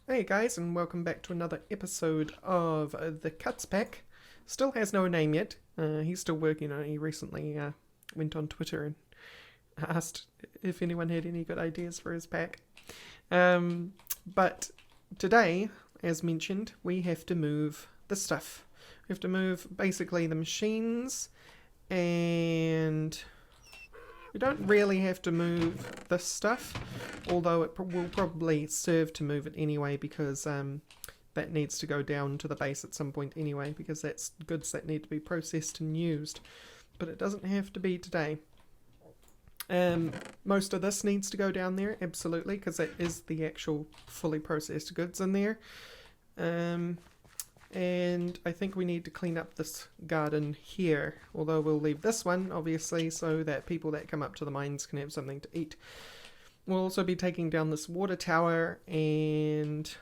Hey guys, and welcome back to another episode of the Cuts Pack. Still has no name yet. He's still working on it. He recently went on Twitter and asked if anyone had any good ideas for his pack. But today, as mentioned, we have to move the stuff. We have to move basically the machines, and we don't really have to move this stuff, although it will probably serve to move it anyway, because that needs to go down to the base at some point anyway, because that's goods that need to be processed and used. But it doesn't have to be today. Most of this needs to go down there, absolutely, because that is the actual fully processed goods in there. And I think we need to clean up this garden here, although we'll leave this one obviously so that people that come up to the mines can have something to eat. We'll also be taking down this water tower, and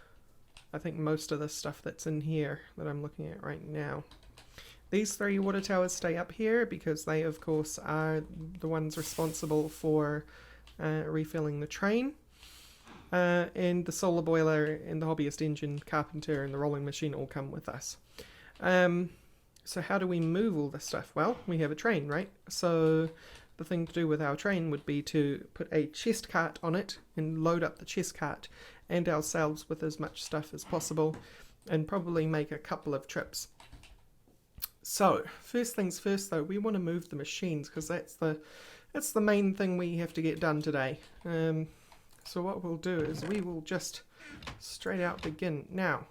I think most of the stuff that's in here that I'm looking at right now. These 3 water towers stay up here because they of course are the ones responsible for refilling the train. And the solar boiler and the hobbyist engine, carpenter and the rolling machine all come with us. So how do we move all this stuff? Well, we have a train, right? So the thing to do with our train would be to put a chest cart on it and load up the chest cart and ourselves with as much stuff as possible, and probably make a couple of trips. So first things first though, we want to move the machines because that's the main thing we have to get done today. So what we'll do is we will just straight out begin. Now,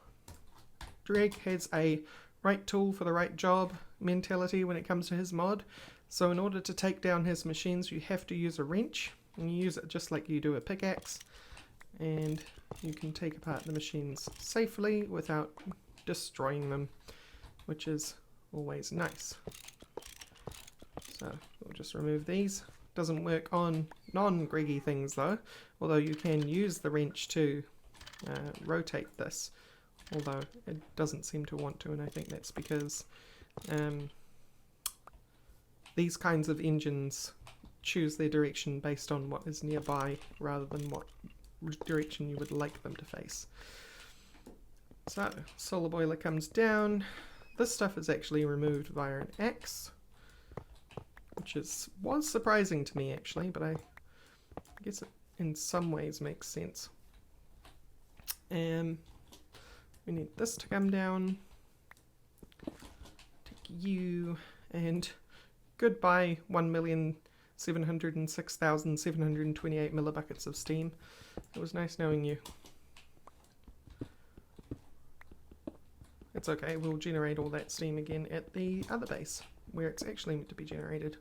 Greg has a right tool for the right job mentality when it comes to his mod. So in order to take down his machines, you have to use a wrench. And you use it just like you do a pickaxe. And you can take apart the machines safely without destroying them, which is always nice. So we'll just remove these. Doesn't work on non-Greggy things though, although you can use the wrench to rotate this, although it doesn't seem to want to, and I think that's because these kinds of engines choose their direction based on what is nearby rather than what direction you would like them to face. So, solar boiler comes down. This stuff is actually removed via an axe, which was surprising to me actually, but I guess it in some ways makes sense. We need this to come down. Take you, and goodbye 1,706,728 millibuckets of steam. It was nice knowing you. It's okay, we'll generate all that steam again at the other base, where it's actually meant to be generated.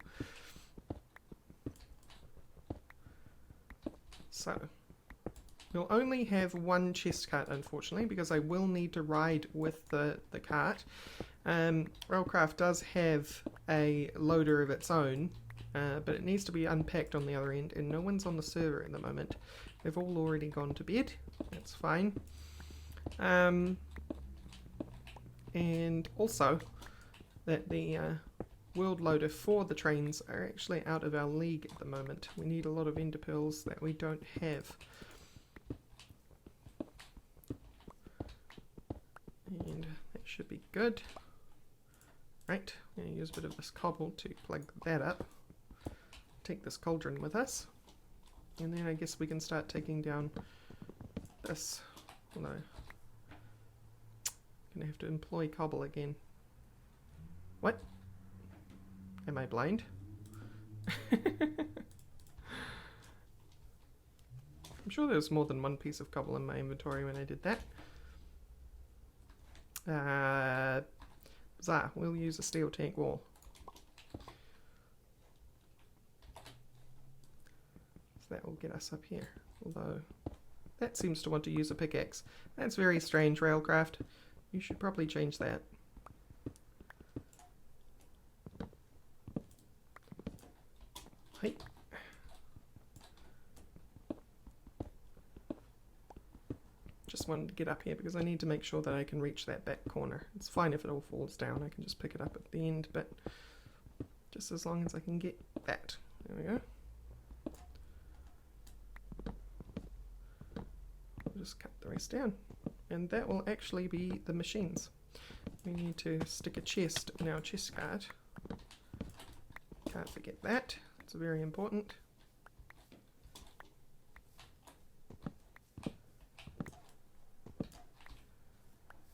So, we'll only have one chest cart unfortunately, because I will need to ride with the cart. Railcraft does have a loader of its own, but it needs to be unpacked on the other end, and no one's on the server at the moment. They've all already gone to bed, that's fine. And also that the world loader for the trains are actually out of our league at the moment. We need a lot of ender pearls that we don't have. And that should be good. Right, I'm going to use a bit of this cobble to plug that up. Take this cauldron with us. And then I guess we can start taking down this. Although, I'm going to have to employ cobble again. What? Am I blind? I'm sure there was more than one piece of cobble in my inventory when I did that. Bizarre. We'll use a steel tank wall. So that will get us up here. Although, that seems to want to use a pickaxe. That's very strange, Railcraft. You should probably change that. Hey. Just wanted to get up here because I need to make sure that I can reach that back corner. It's fine if it all falls down, I can just pick it up at the end, but just as long as I can get that. There we go. We'll just cut the rest down. and that will actually be the machines. We need to stick a chest in our chest guard. Can't forget that, it's very important.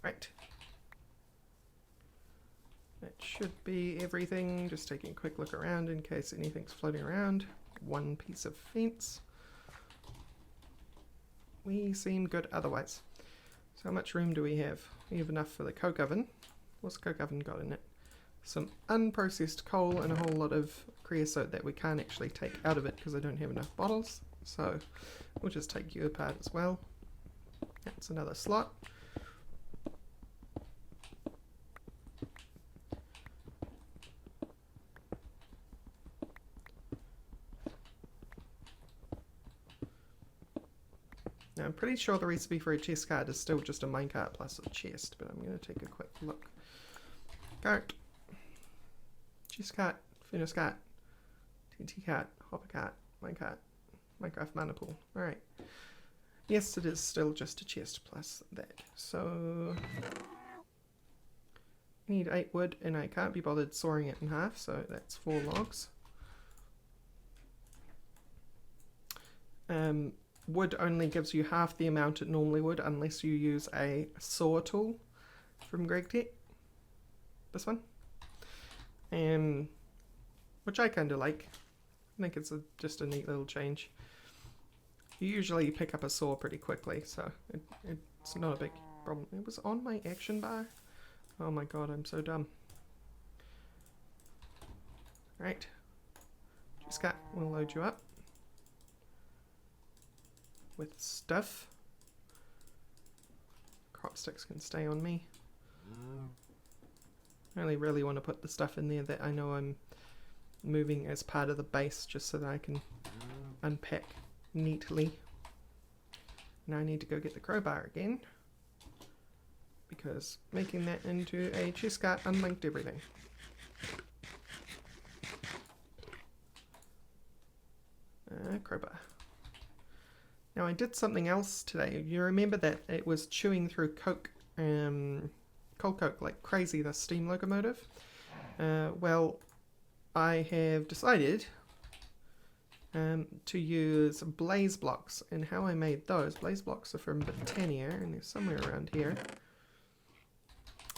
Right. That should be everything. Just taking a quick look around in case anything's floating around. One piece of fence. We seem good otherwise. So how much room do we have? We have enough for the coke oven. What's the coke oven got in it? Some unprocessed coal and a whole lot of creosote that we can't actually take out of it because I don't have enough bottles. So we'll just take you apart as well. That's another slot. Now I'm pretty sure the recipe for a chest cart is still just a minecart plus a chest, but I'm going to take a quick look. Cart, chest cart, furnace cart, TNT cart, hopper cart, minecart, Minecraft mana pool. Alright. Yes, it is still just a chest plus that. So I need 8 wood and I can't be bothered sawing it in half, so that's 4 logs. Wood only gives you half the amount it normally would unless you use a saw tool from GRAEGified. This one. Which I kind of like. I think it's just a neat little change. You usually pick up a saw pretty quickly, so it's not a big problem. It was on my action bar. Oh my god, I'm so dumb. Right. Scott, we'll load you up with stuff. Crop sticks can stay on me. I only really want to put the stuff in there that I know I'm moving as part of the base, just so that I can unpack neatly. Now I need to go get the crowbar again, because making that into a chest cart unlinked everything. Crowbar. Now I did something else today. You remember that it was chewing through coke, coal coke like crazy, the steam locomotive? Well, I have decided to use blaze blocks, and how I made those. Blaze blocks are from Britannia, and they're somewhere around here.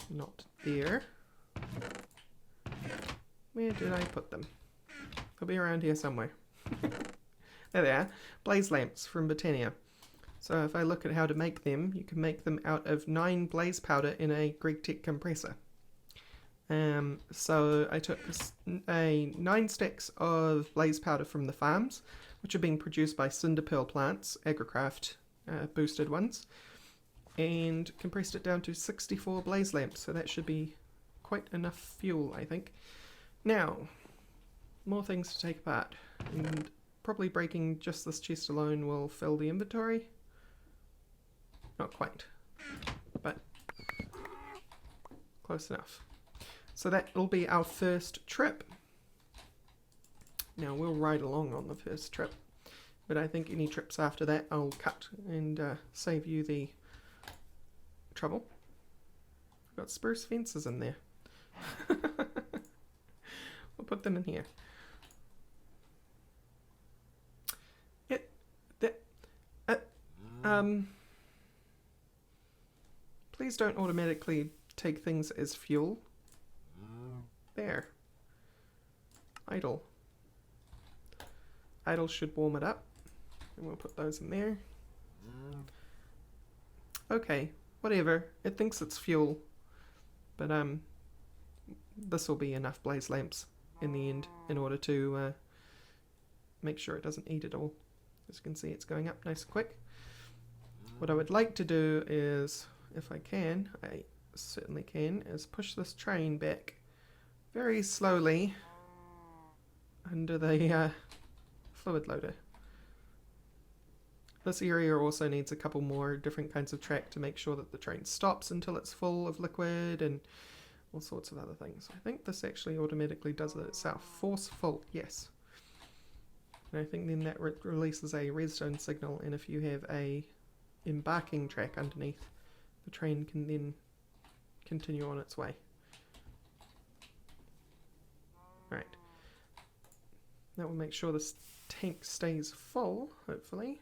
Not there. Where did I put them? They'll be around here somewhere. There they are. Blaze lamps from Britannia. So if I look at how to make them, you can make them out of 9 blaze powder in a GRAEGified compressor. So I took 9 stacks of blaze powder from the farms, which are being produced by cinder pearl plants, agricraft boosted ones, and compressed it down to 64 blaze lamps, so that should be quite enough fuel, I think. Now, more things to take apart, and probably breaking just this chest alone will fill the inventory. Not quite, but close enough. So that will be our first trip. Now we'll ride along on the first trip, but I think any trips after that I'll cut and save you the trouble. I've got spruce fences in there. We'll put them in here. Please don't automatically take things as fuel. There. Idle. Idle should warm it up. And we'll put those in there. Okay, whatever. It thinks it's fuel. But this will be enough blaze lamps in the end in order to make sure it doesn't eat it all. As you can see, it's going up nice and quick. What I would like to do is, if I can, I certainly can, is push this train back very slowly under the fluid loader. This area also needs a couple more different kinds of track to make sure that the train stops until it's full of liquid and all sorts of other things. I think this actually automatically does it itself. Force full, yes. And I think then that releases a redstone signal, and if you have a embarking track underneath, the train can then continue on its way. Right. That will make sure this tank stays full, hopefully.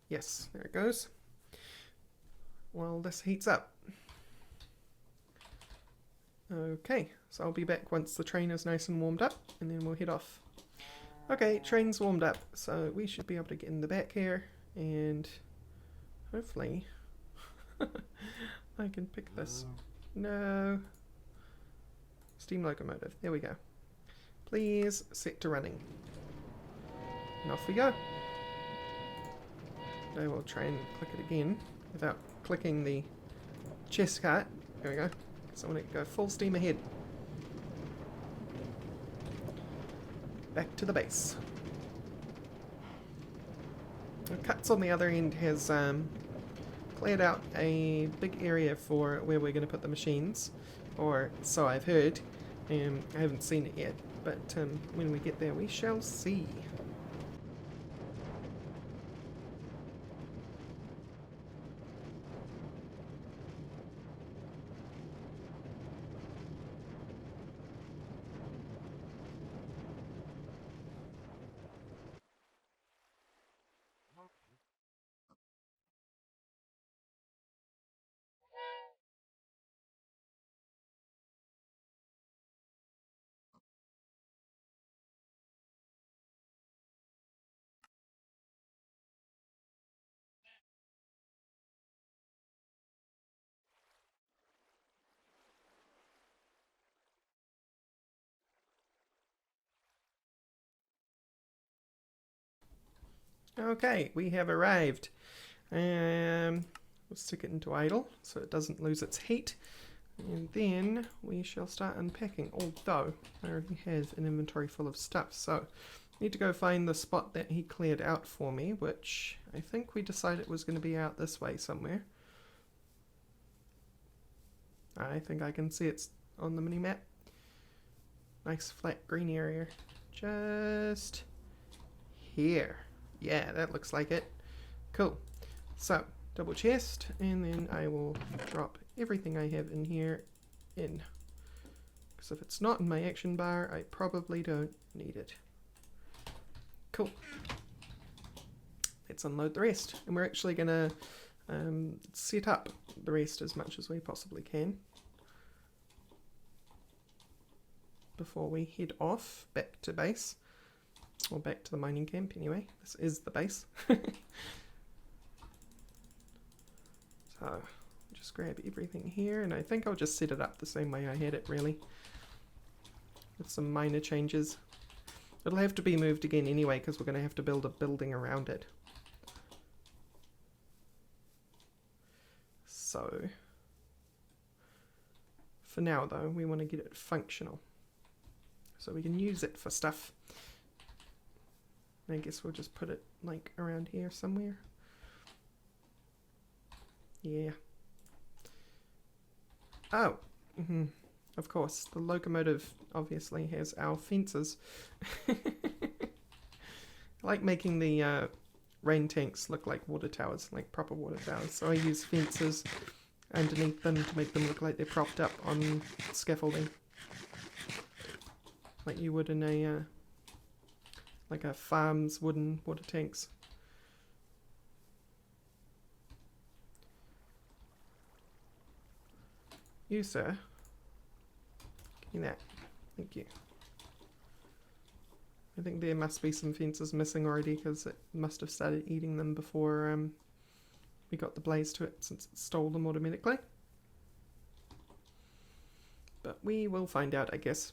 Yes, there it goes. Well, this heats up. Okay, so I'll be back once the train is nice and warmed up, and then we'll head off. Okay, train's warmed up, so we should be able to get in the back here, and hopefully I can pick this. No. Steam locomotive, there we go. Please set to running. And off we go. I will try and click it again without clicking the chest cart. There we go. So I want to go full steam ahead. Back to the base. The Cuts on the other end has cleared out a big area for where we're going to put the machines, or so I've heard. I haven't seen it yet, but when we get there we shall see. Okay, we have arrived. We'll stick it into idle so it doesn't lose its heat. And then we shall start unpacking, although I already have an inventory full of stuff. So I need to go find the spot that he cleared out for me, which I think we decided was going to be out this way somewhere. I think I can see it's on the mini-map. Nice flat green area. Just here. Yeah, that looks like it. Cool. So, double chest, and then I will drop everything I have in here in. Because if it's not in my action bar, I probably don't need it. Cool. Let's unload the rest. And we're actually going to set up the rest as much as we possibly can before we head off back to base. Or back to the mining camp anyway. This is the base. So, just grab everything here, and I think I'll just set it up the same way I had it, really. With some minor changes. It'll have to be moved again anyway, because we're going to have to build a building around it. So, for now though, we want to get it functional. So we can use it for stuff. I guess we'll just put it like around here somewhere. Yeah. Oh, of course, the locomotive obviously has our fences. I like making the rain tanks look like water towers, like proper water towers. So I use fences underneath them to make them look like they're propped up on scaffolding. Like you would in a like a farm's wooden water tanks. You, sir. Give me that. Thank you. I think there must be some fences missing already because it must have started eating them before we got the blaze to it, since it stole them automatically. But we will find out, I guess.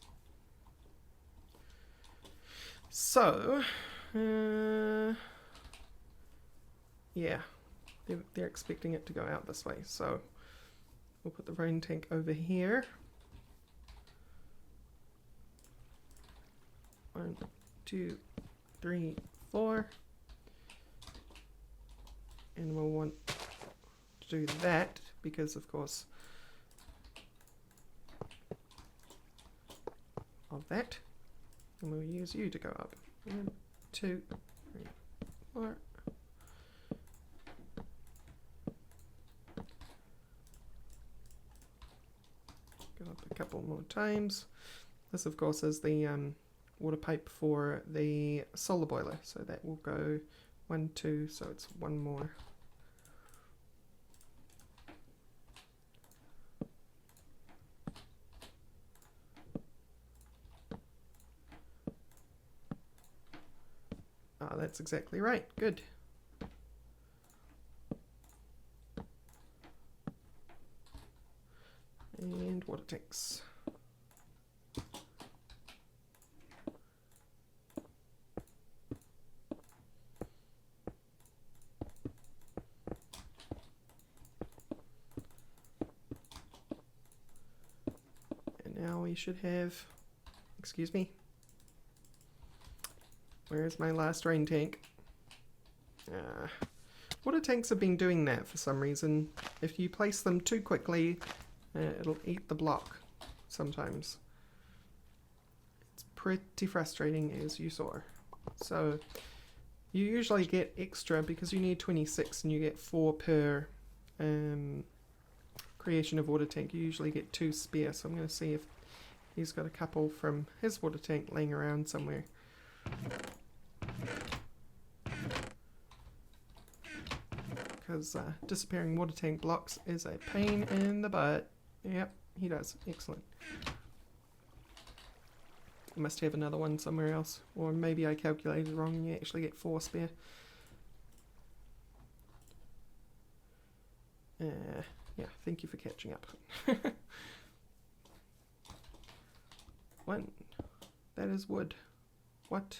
So, yeah, they're expecting it to go out this way, so we'll put the rain tank over here. 1, 2, 3, 4. And we'll want to do that because, of course, of that. And we'll use you to go up. 1, 2, 3, 4. Fill up a couple more times. This, of course, is the water pipe for the solar boiler, so that will go 1, 2, so it's one more. Ah, that's exactly right. Good. And water tanks. And now we should have, excuse me, where's my last rain tank? Water tanks have been doing that for some reason. If you place them too quickly, it'll eat the block sometimes. It's pretty frustrating, as you saw. So you usually get extra because you need 26 and you get 4 per creation of water tank. You usually get 2 spare, so I'm going to see if he's got a couple from his water tank laying around somewhere. Because disappearing water tank blocks is a pain in the butt. Yep, he does. Excellent. I must have another one somewhere else. Or maybe I calculated wrong and you actually get 4 spare. Yeah, thank you for catching up. 1. That is wood. What?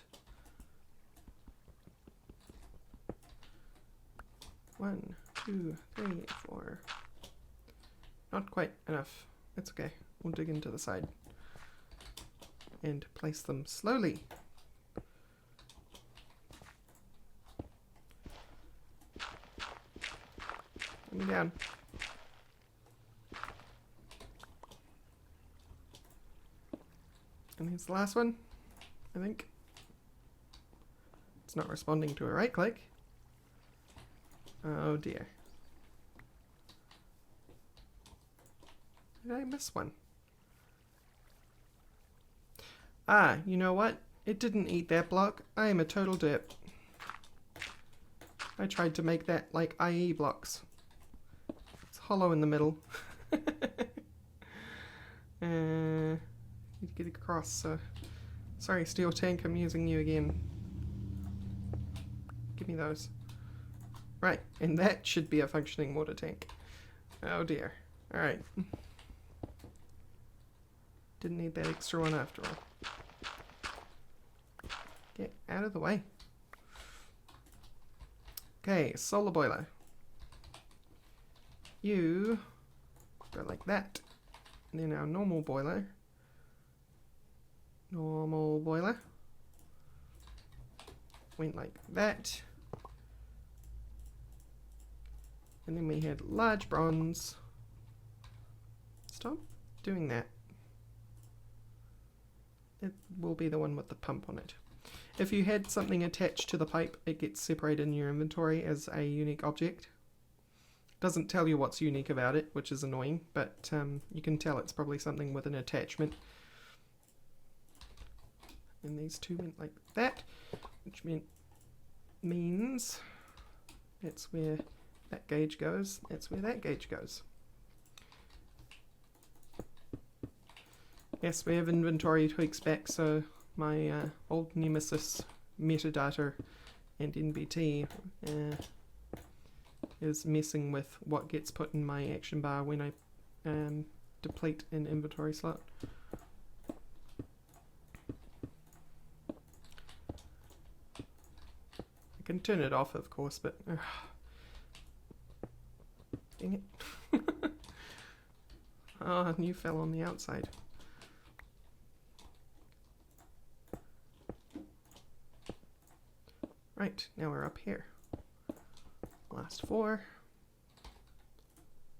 1, 2, 3, 4. Not quite enough. It's okay. We'll dig into the side and place them slowly. Put me down. And here's the last one, I think. It's not responding to a right click. Oh dear. Did I miss one? Ah, you know what? It didn't eat that block. I am a total derp. I tried to make that like IE blocks. It's hollow in the middle. Need to get across, so... Sorry, steel tank, I'm using you again. Give me those. Right, and that should be a functioning water tank. Oh dear. Alright. Didn't need that extra one after all. Get out of the way. Okay, solar boiler. You go like that. And then our normal boiler. Normal boiler. Went like that. And then we had large bronze. Stop doing that. It will be the one with the pump on it. If you had something attached to the pipe, it gets separated in your inventory as a unique object. Doesn't tell you what's unique about it, which is annoying, but you can tell it's probably something with an attachment. And these two went like that, which means that's where that gauge goes, that's where that gauge goes. Yes, we have inventory tweaks back, so my old nemesis metadata and NBT is messing with what gets put in my action bar when I deplete an inventory slot. I can turn it off, of course, but dang it. Oh, and you fell on the outside. Right, now we're up here. Last 4.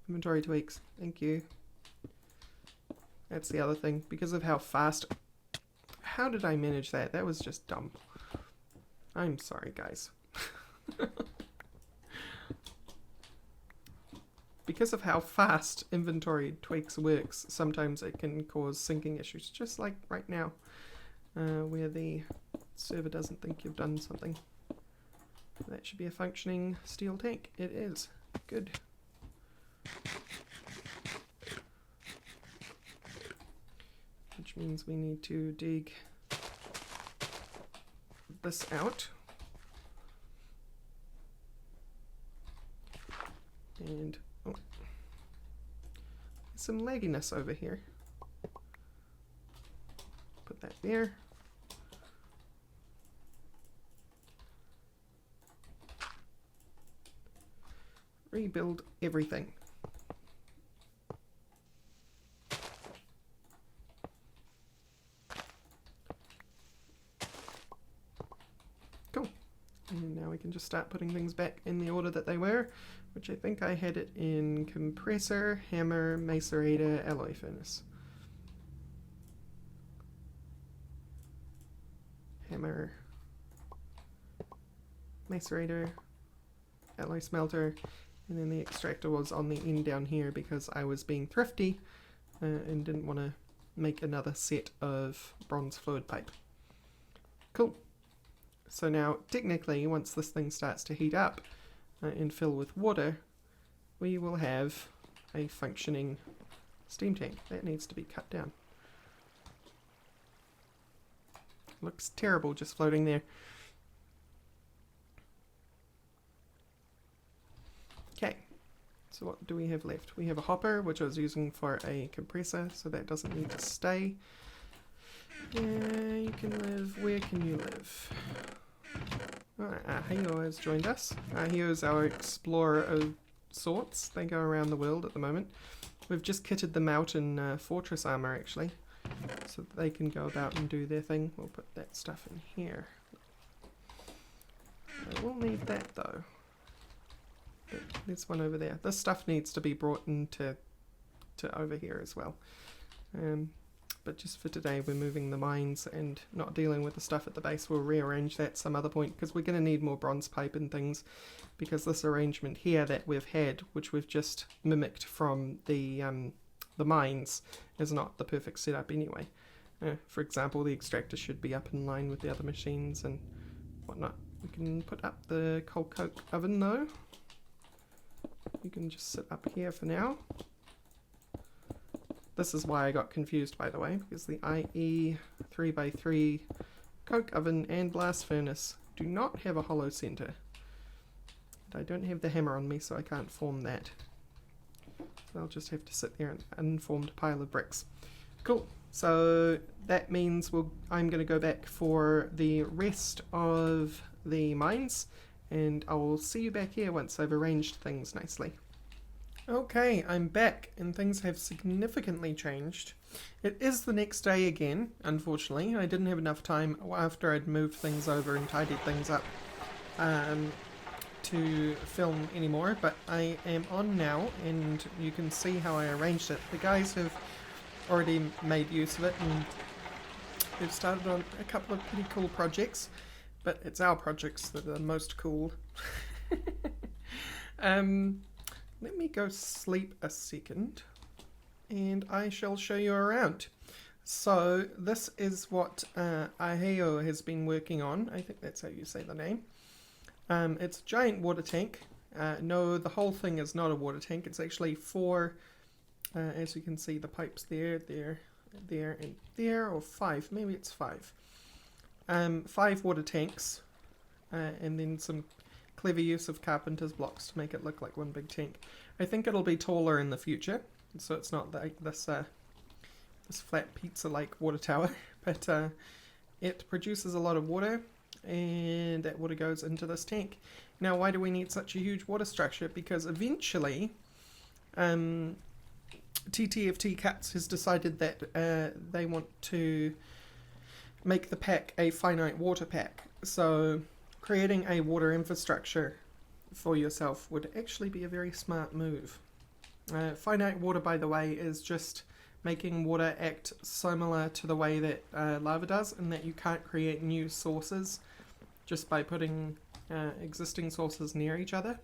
Inventory tweaks. Thank you. That's the other thing. Because of how fast... How did I manage that? That was just dumb. I'm sorry, guys. because of how fast inventory tweaks works, sometimes it can cause syncing issues, just like right now, where the server doesn't think you've done something. That should be a functioning steel tank. It is. Good. Which means we need to dig this out. And oh, some lagginess over here. Put that there. Rebuild everything. Cool. And now we can just start putting things back in the order that they were, which I think I had it in compressor, hammer, macerator, alloy furnace. Hammer, macerator, alloy smelter, and then the extractor was on the end down here because I was being thrifty and didn't want to make another set of bronze fluid pipe. Cool. So now technically once this thing starts to heat up and fill with water, we will have a functioning steam tank. That needs to be cut down. Looks terrible just floating there. Okay, so what do we have left? We have a hopper, which I was using for a compressor, so that doesn't need to stay. Yeah, you can live. Where can you live? Ahio has joined us. Ahio is our explorer of sorts. They go around the world at the moment. We've just kitted them out in fortress armor, actually, so that they can go about and do their thing. We'll put that stuff in here. We'll need that, though. There's one over there. This stuff needs to be brought into over here as well. But just for today, we're moving the mines and not dealing with the stuff at the base. We'll rearrange that some other point because we're going to need more bronze pipe and things, because this arrangement here that we've had, which we've just mimicked from the mines, is not the perfect setup anyway. For example, the extractor should be up in line with the other machines and whatnot. We can put up the coal coke oven though. You can just sit up here for now. This is why I got confused, by the way, because the IE 3x3 coke oven and blast furnace do not have a hollow center. And I don't have the hammer on me, so I can't form that. So I'll just have to sit there, an unformed pile of bricks. Cool. So that means I'm going to go back for the rest of the mines, and I'll see you back here once I've arranged things nicely. Okay, I'm back, and things have significantly changed. It is the next day again, unfortunately. I didn't have enough time after I'd moved things over and tidied things up to film anymore, but I am on now, and you can see how I arranged it. The guys have already made use of it, and they've started on a couple of pretty cool projects. But it's our projects that are the most cool. Let me go sleep a second, and I shall show you around. So this is what Aheo has been working on. I think that's how you say the name. It's a giant water tank. No, the whole thing is not a water tank. It's actually four, as you can see, the pipes there, and there, or five. Maybe it's five. 5 water tanks, and then some clever use of carpenter's blocks to make it look like one big tank. I think it'll be taller in the future, so it's not like this flat pizza-like water tower, but it produces a lot of water, and that water goes into this tank. Now, why do we need such a huge water structure? Because eventually, TTFTCUTS has decided that they want to make the pack a finite water pack. So creating a water infrastructure for yourself would actually be a very smart move. Finite water, by the way, is just making water act similar to the way that lava does, in that you can't create new sources just by putting existing sources near each other.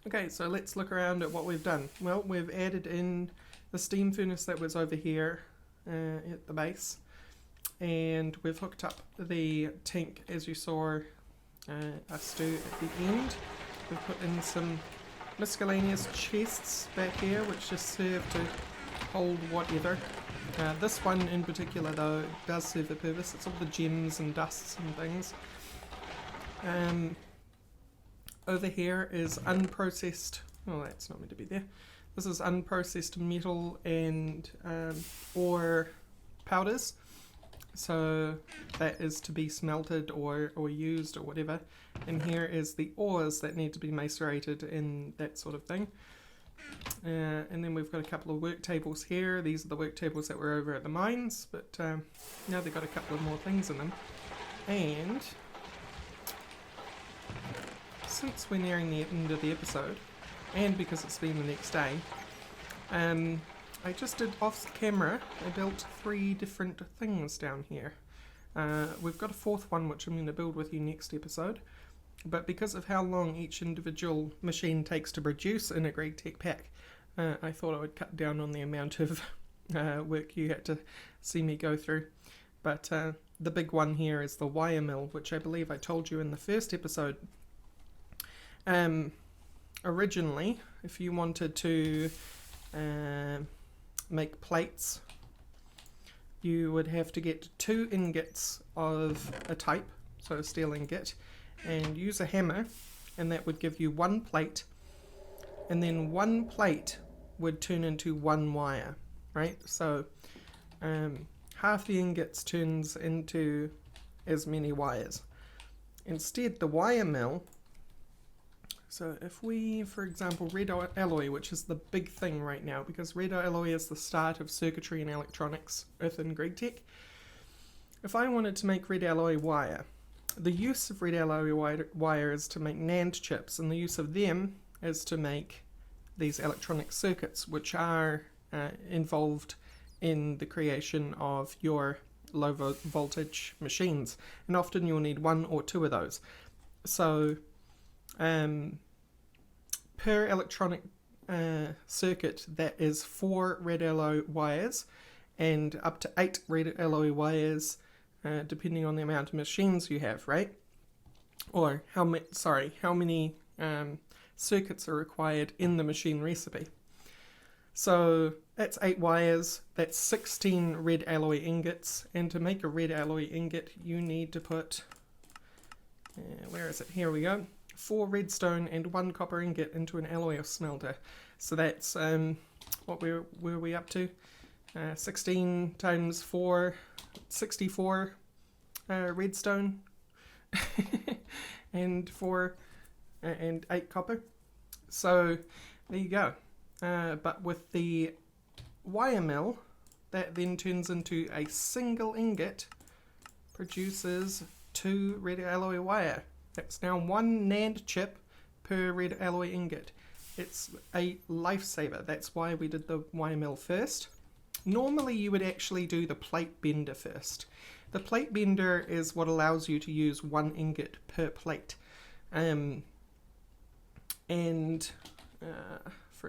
Okay, so let's look around at what we've done. Well, we've added in the steam furnace that was over here at the base, and we've hooked up the tank as you saw us do at the end. We've put in some miscellaneous chests back here which just serve to hold whatever. This one in particular though does serve a purpose. It's all the gems and dusts and things. Over here is unprocessed, oh that's not meant to be there. This is unprocessed metal and ore powders. So that is to be smelted or used or whatever. And here is the ores that need to be macerated and that sort of thing. And then we've got a couple of work tables here. These are the work tables that were over at the mines, but now they've got a couple of more things in them. And since we're nearing the end of the episode, and because it's been the next day, I just did off camera, I built 3 different things down here. We've got a 4th one which I'm going to build with you next episode, but because of how long each individual machine takes to produce in a GRAEGified pack, I thought I would cut down on the amount of work you had to see me go through. But the big one here is the wire mill, which I believe I told you in the first episode. Originally, if you wanted to make plates, you would have to get 2 ingots of a type, so a steel ingot, and use a hammer, and that would give you 1 plate, and then 1 plate would turn into 1 wire, right? So half the ingots turns into as many wires. Instead, the wire mill, so if we, for example, red alloy, which is the big thing right now, because red alloy is the start of circuitry and electronics within GRAEGified. If I wanted to make red alloy wire, the use of red alloy wire is to make NAND chips, and the use of them is to make these electronic circuits, which are involved in the creation of your low voltage machines. And often you'll need 1 or 2 of those. So per electronic circuit, that is 4 red alloy wires and up to 8 red alloy wires, depending on the amount of machines you have, right? Or how many circuits are required in the machine recipe. So that's 8 wires, that's 16 red alloy ingots, and to make a red alloy ingot you need to put, where is it? Here we go. 4 redstone and 1 copper ingot into an alloy smelter. So that's what were we up to? 16 times 4, 64 redstone and 8 copper. So there you go. But with the wire mill, that then turns into a single ingot, produces 2 red alloy wire. That's now 1 NAND chip per red alloy ingot. It's a lifesaver. That's why we did the wire mill first. Normally you would actually do the plate bender first. The plate bender is what allows you to use 1 ingot per plate. For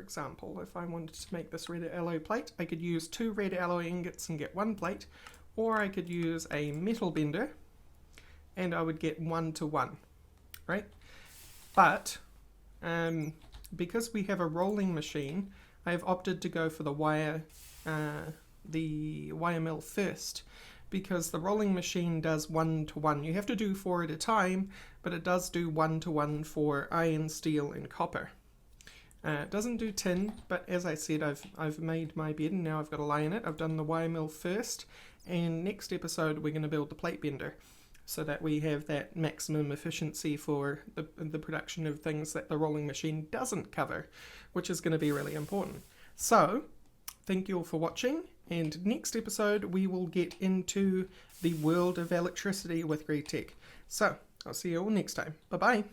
example, if I wanted to make this red alloy plate, I could use 2 red alloy ingots and get 1 plate, or I could use a metal bender and I would get 1 to 1. Right? But because we have a rolling machine, I have opted to go for the wire mill first, because the rolling machine does 1 to 1. You have to do 4 at a time, but it does do 1 to 1 for iron, steel, and copper. It doesn't do tin, but as I said, I've made my bed and now I've got to lie in it. I've done the wire mill first, and next episode we're going to build the plate bender, so that we have that maximum efficiency for the production of things that the rolling machine doesn't cover, which is going to be really important. So, thank you all for watching, and next episode we will get into the world of electricity with GRAEGified. So, I'll see you all next time. Bye-bye.